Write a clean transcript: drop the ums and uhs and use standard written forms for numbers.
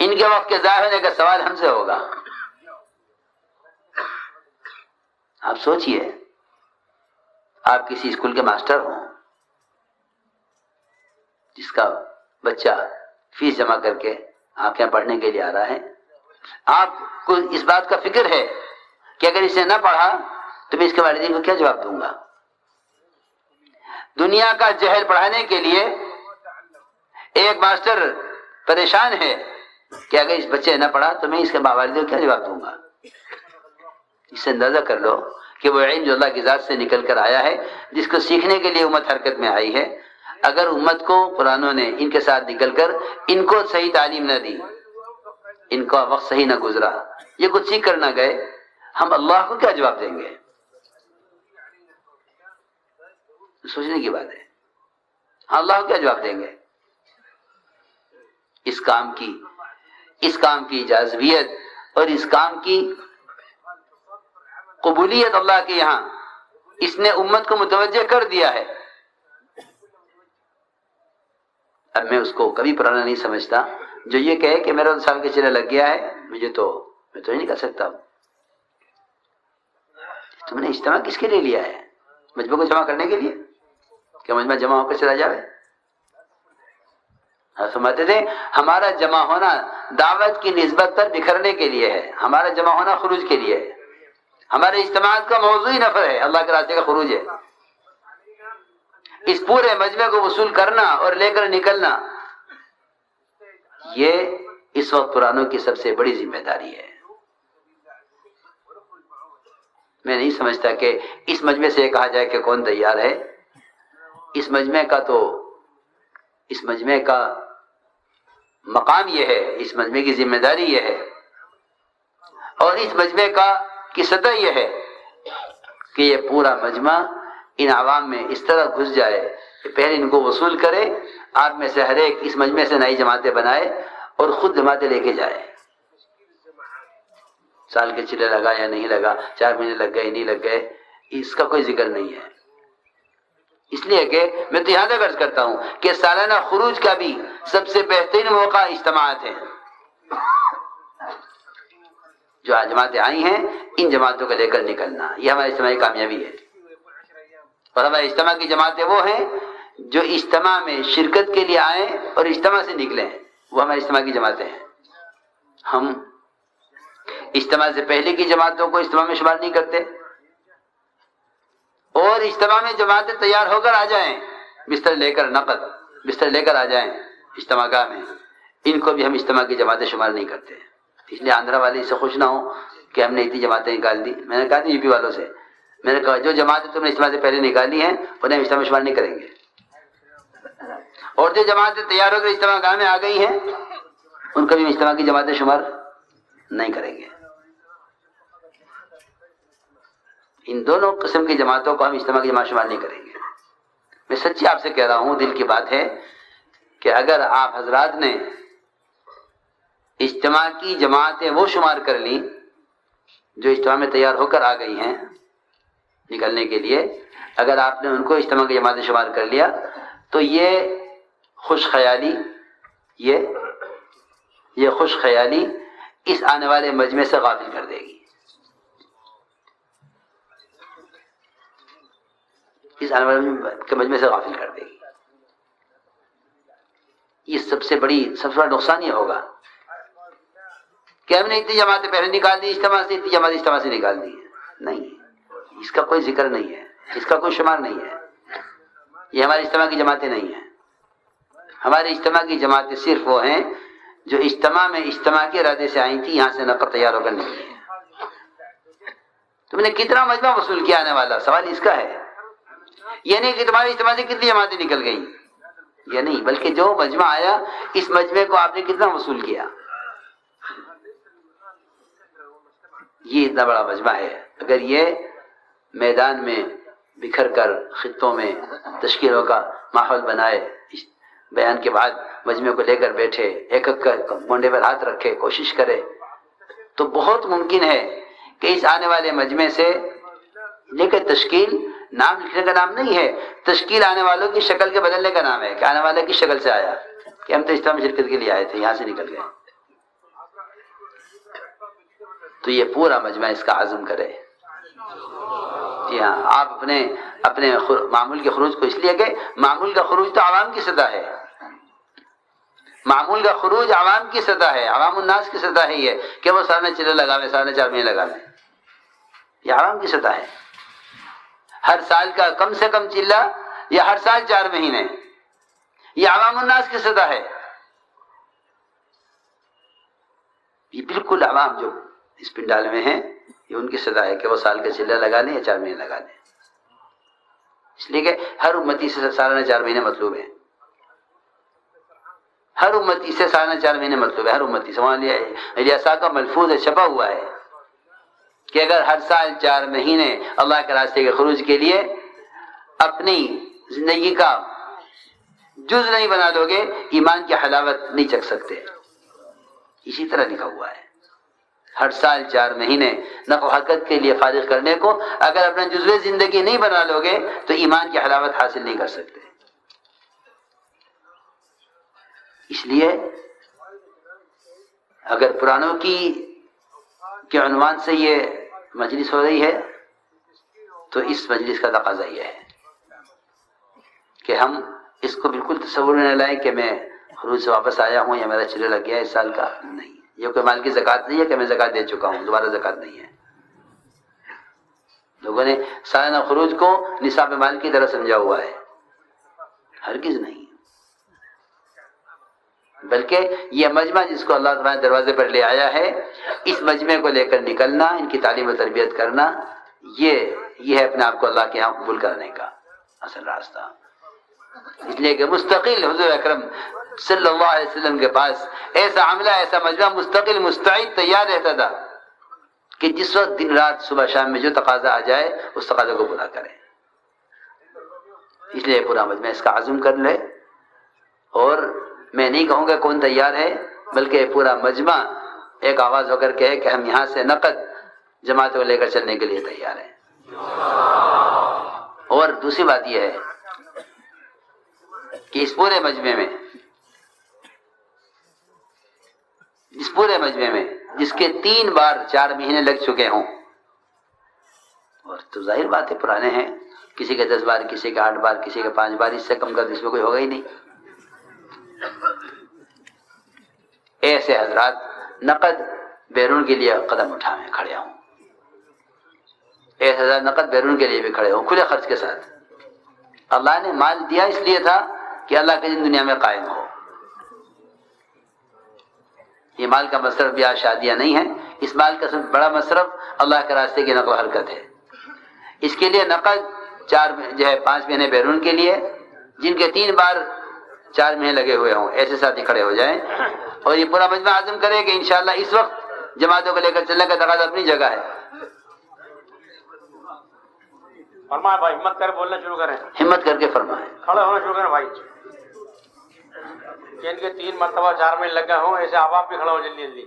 ان کے وقت کے ضائع ہونے کا سوال ہم سے ہوگا. آپ سوچئے، آپ کسی اسکول کے ماسٹر ہوں جس کا بچہ فیس جمع کر کے آپ کے یہاں پڑھنے کے لیے آ رہا ہے. آپ کو اس بات کا فکر ہے کہ اگر اس نے نہ پڑھا تو میں اس کے والدین کو کیا جواب دوں گا؟ دنیا کا جہل پڑھانے کے لیے ایک ماسٹر پریشان ہے کہ اگر اس بچے نے نہ پڑھا تو میں اس کے والدین کو کیا جواب دوں گا؟ اس سے اندازہ کر لو کہ وہ علم جو اللہ کی ذات سے نکل کر آیا ہے، جس کو سیکھنے کے لیے امت حرکت میں آئی ہے، اگر امت کو قرآنوں نے ان کے ساتھ نکل کر ان کو صحیح تعلیم نہ دی، ان کا وقت صحیح نہ گزرا، یہ کچھ سیکھ کر نہ گئے، ہم اللہ کو کیا جواب دیں گے؟ سوچنے کی بات ہے. اللہ کو کیا جواب دیں گے؟ اس کام کی جاذبیت اور اس کام کی قبولیت اللہ کے یہاں اس نے امت کو متوجہ کر دیا ہے. اب میں اس کو کبھی پرانا نہیں سمجھتا جو یہ کہے کہ میرا 2 سال کے چلے لگ گیا ہے، میں تو نہیں کر سکتا. تم نے اجتماع کس کے لیے لیا ہے؟ مجمع کو جمع کرنے کے لیے؟ کہ مجمع جمع ہو کر چلا جاوے؟ فرماتے تھے ہمارا جمع ہونا دعوت کی نسبت پر بکھرنے کے لیے ہے، ہمارا جمع ہونا خروج کے لیے ہے. ہمارے اجتماعات کا موضوع ہی نفر ہے، اللہ کے راستے کا خروج ہے. اس پورے مجمع کو وصول کرنا اور لے کر نکلنا، یہ اس وقت قرآنوں کی سب سے بڑی ذمہ داری ہے. میں نہیں سمجھتا کہ اس مجمع سے یہ کہا جائے کہ کون تیار ہے. اس مجمع کا مقام یہ ہے، اس مجمع کی ذمہ داری یہ ہے، اور اس مجمع کی سطح یہ ہے کہ یہ پورا مجمع ان عوام میں اس طرح گھس جائے کہ پہلے ان کو وصول کرے، آپ میں سے ہر ایک اس مجمع سے نئی جماعتیں بنائے اور خود جماعتیں لے کے جائے. سال کے چلے لگا یا نہیں لگا، 4 مہینے لگ گئے نہیں لگ گئے، اس کا کوئی ذکر نہیں ہے. اس لیے کہ میں تو یہاں تک عرض کرتا ہوں کہ سالانہ خروج کا بھی سب سے بہترین موقع اجتماعات ہیں. جو جماعتیں آئی ہیں ان جماعتوں کو لے کر نکلنا، یہ ہماری اجتماعی کامیابی ہے. اور ہمارے اجتماع کی جماعتیں وہ ہیں جو اجتماع میں شرکت کے لیے آئیں اور اجتماع سے نکلیں، وہ ہمارے اجتماع کی جماعتیں ہیں. ہم اجتماع سے پہلے کی جماعتوں کو اجتماع میں شمار نہیں کرتے، اور اجتماع میں جماعتیں تیار ہو کر آ جائیں، بستر لے کر آ جائیں اجتماع گاہ میں، ان کو بھی ہم اجتماع کی جماعتیں شمار نہیں کرتے. اس لیے آندھرا والے اس سے خوش نہ ہوں کہ ہم نے اتنی جماعتیں نکال دی. میں نے کہا تھا یو پی والوں سے، میں نے کہا جو جماعتیں تم نے اجتماع سے پہلے نکالی ہیں انہیں اجتماع میں شمار نہیں کریں گے، اور جو جماعتیں تیار ہو کر اجتماع گاہ میں آ گئی ہیں ان کو بھی اجتماع کی جماعتیں شمار نہیں کریں گے. ان دونوں قسم کی جماعتوں کو ہم اجتماع کی جماعت شمار نہیں کریں گے. میں سچی آپ سے کہہ رہا ہوں، دل کی بات ہے کہ اگر آپ حضرات نے اجتماع کی جماعتیں وہ شمار کر لیں جو اجتماع میں تیار ہو کر آ گئی ہیں نکلنے کے لیے، اگر آپ نے ان کو اجتماع کی جماعتیں شمار کر لیا تو یہ خوش خیالی اس آنے والے مجمع سے غافل کر دے گی. اس آنے والے کے مجمع سے غافل کر دے گی. یہ سب سے بڑا نقصان یہ ہوگا کہ ہم نے اتنی جماعتیں پہلے نکال دی اجتماع سے، اتنی جماعت اجتماع سے نکال دی. نہیں، اس کا کوئی ذکر نہیں ہے، اس کا کوئی شمار نہیں ہے. یہ ہماری اجتماع کی جماعتیں نہیں ہیں. ہمارے اجتماع کی جماعتیں صرف وہ ہیں جو اجتماع کے ارادے سے آئی تھی، یہاں سے نفر تیار ہو کر نکلی ہے. تم نے کتنا مجمع وصول کیا آنے والا، سوال اس کا ہے. یہ نہیں کہ تمہاری اجتماع سے کتنی جماعتیں نکل گئیں، یہ نہیں، بلکہ جو مجمع آیا اس مجمع کو آپ نے کتنا وصول کیا. یہ اتنا بڑا مجمع ہے. اگر یہ میدان میں بکھر کر خطوں میں تشکیلوں کا ماحول بنائے، بیان کے بعد مجمع کو لے کر بیٹھے، ایک کونڈے پر ہاتھ رکھے، کوشش کرے، تو بہت ممکن ہے کہ اس آنے والے مجمع سے لے کر تشکیل، نام لکھنے کا نام نہیں ہے، تشکیل آنے والوں کی شکل کے بدلنے کا نام ہے کہ آنے والے کی شکل سے آیا، کہ ہم تو اجتماع میں شرکت کے لیے آئے تھے، یہاں سے نکل گئے. تو یہ پورا مجمع اس کا عزم کرے. جی ہاں، آپ اپنے معمول کے خروج کو اس لیے کہ معمول کا خروج تو عوام کی سطح ہے. معمول کا خروج عوام کی سطح ہے، عوام الناس کی سطح ہے یہ کہ وہ سارے چلے لگاویں، سارے 4 مہینے لگاویں. یہ عوام کی سطح ہے. ہر سال کا کم سے کم چلہ یا ہر سال 4 مہینے، یہ عوام الناس کی سطح ہے. یہ بالکل عوام جو اس پنڈال میں ہیں یہ ان کی سطح ہے کہ وہ سال کا چلہ لگا لیں یا 4 مہینے لگا لیں. اس لیے کہ ہر امتی سے سالانہ 4 مہینے مطلوب ہے. ہر امتی سے سالانہ 4 مہینے مطلوب ہے. ہر امتی سے وہاں الیاسا کا ملفوظ ہے، چھپا ہوا ہے کہ اگر ہر سال 4 مہینے اللہ کے راستے کے خروج کے لیے اپنی زندگی کا جز نہیں بنا دو گے، ایمان کی حلاوت نہیں چکھ سکتے. اسی طرح لکھا ہوا ہے، ہر سال 4 مہینے نفع و حرکت کے لیے فارغ کرنے کو اگر اپنا جزوِ زندگی نہیں بنا لو گے تو ایمان کی حلاوت حاصل نہیں کر سکتے. اس لیے اگر پرانوں کے عنوان سے یہ مجلس ہو رہی ہے تو اس مجلس کا تقاضا یہ ہے کہ ہم اس کو بالکل تصور میں نہ لائیں کہ میں خروج سے واپس آیا ہوں یا میرا چلے لگ گیا اس سال کا. نہیں، یہ کوئی مال کی زکوٰۃ نہیں ہے کہ میں زکوٰۃ دے چکا ہوں، دوبارہ زکوٰۃ نہیں ہے. لوگوں نے سالانہ خروج کو نصاب مال کی طرح سمجھا ہوا ہے. ہرگز نہیں، بلکہ یہ مجمع جس کو اللہ تعالیٰ دروازے پر لے آیا ہے، اس مجمع کو لے کر نکلنا، ان کی تعلیم و تربیت کرنا، یہ ہے اپنے آپ کو اللہ کے یہاں قبول کرنے کا اصل راستہ. اس لیے کہ مستقل حضور اکرم صلی اللہ علیہ وسلم کے پاس ایسا عملہ، ایسا مجمع مستقل مستعد تیار رہتا تھا کہ جس وقت دن رات صبح شام میں جو تقاضا آ جائے اس تقاضے کو پورا کریں. اس لیے پورا مجمع اس کا عزم کر لے. اور میں نہیں کہوں گا کون تیار ہے، بلکہ پورا مجمع ایک آواز ہو کر کہے کہ ہم یہاں سے نقد جماعت کو لے کر چلنے کے لیے تیار ہیں. اور دوسری بات یہ ہے کہ اس پورے مجمع میں جس کے 3 بار 4 مہینے لگ چکے ہوں، اور تو ظاہر بات ہے پرانے ہیں، کسی کے 10 بار، کسی کے 8 بار، کسی کے 5 بار، اس سے کم کر اس میں کوئی ہوگا ہی نہیں. ایسے حضرات نقد بیرون کے لیے قدم اٹھائیں، کھڑے ہوں. ایسے حضرات نقد بیرون کے لیے بھی کھڑے ہوں، کھلے خرچ کے ساتھ. اللہ نے مال دیا اس لیے تھا کہ اللہ کے دین دنیا میں قائم ہو. یہ مال کا مصرف بیاہ شادیاں نہیں ہے. اس مال کا سب بڑا مصرف اللہ کے راستے کی نقل و حرکت ہے. اس کے لیے نقد 5 مہینے بیرون کے لیے، جن کے 3 بار 4 مہینے لگے ہوئے ہوں، ایسے ساتھی کھڑے ہو جائیں. اور یہ پورا مجمع عزم کرے کہ انشاءاللہ اس وقت جماعتوں کو لے کر چلنے کا تقاضا اپنی جگہ ہے. فرمائیں بھائی، ہمت کر بولنا شروع کریں، ہمت کر کے فرمائیں، کھڑے ہونا شروع کریں بھائی. کہ ان کے 3 مرتبہ 4 مہینے لگے ہوں، ایسے آپ بھی کھڑے ہو جلدی جلدی.